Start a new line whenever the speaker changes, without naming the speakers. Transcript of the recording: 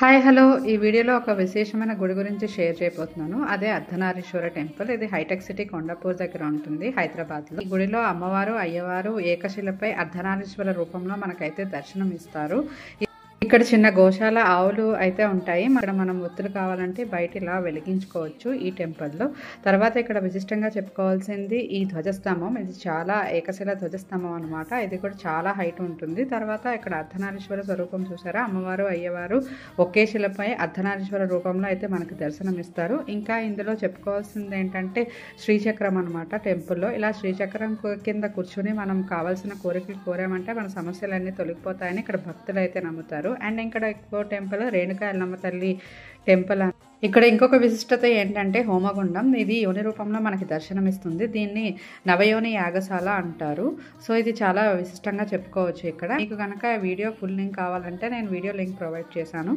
Hi hello ఈ వీడియోలో ఒక విశేషమైన గుడి గురించి షేర్ చేయబోతున్నాను. అదే అర్ధనారీశ్వర టెంపుల్. ఇది హైటెక్ సిటీ కొండాపూర్ దగ్గర ఉంటుంది, హైదరాబాద్లో. ఈ గుడిలో అమ్మవారు అయ్యవారు ఏకశిలపై అర్ధనారీశ్వర రూపంలో మనకైతే దర్శనం ఇస్తారు. ఇక్కడ చిన్న గోశాల ఆవులు అయితే ఉంటాయి. ఇక్కడ మనం ఒత్తులు కావాలంటే బయట ఇలా వెలిగించుకోవచ్చు ఈ టెంపుల్లో. తర్వాత ఇక్కడ విశిష్టంగా చెప్పుకోవాల్సింది ఈ ధ్వజస్తంభం. ఇది చాలా ఏకశిల ధ్వజస్తంభం అనమాట. ఇది కూడా చాలా హైట్ ఉంటుంది. తర్వాత ఇక్కడ అర్ధనారీశ్వర స్వరూపం చూసారా, అమ్మవారు అయ్యవారు ఒకే శిలపై అర్ధనారీశ్వర రూపంలో అయితే మనకు దర్శనం ఇస్తారు. ఇంకా ఇందులో చెప్పుకోవాల్సింది ఏంటంటే శ్రీచక్రం అనమాట. టెంపుల్లో ఇలా శ్రీచక్రం కింద కూర్చుని మనం కావాల్సిన కోరికలు కోరామంటే మన సమస్యలన్నీ తొలగిపోతాయని ఇక్కడ భక్తులు అయితే నమ్ముతారు. అండ్ ఇక్కడ ఎక్కువ టెంపుల్ రేణుకా ఎల్లమ్మ తల్లి టెంపుల్. ఇక్కడ ఇంకొక విశిష్టత ఏంటంటే హోమగుండం. ఇది యోని రూపంలో మనకి దర్శనమిస్తుంది. దీన్ని నవయోని యాగశాల అంటారు. సో ఇది చాలా విశిష్టంగా చెప్పుకోవచ్చు. ఇక్కడ మీకు కనుక వీడియో ఫుల్ లింక్ కావాలంటే నేను వీడియో లింక్ ప్రొవైడ్ చేశాను.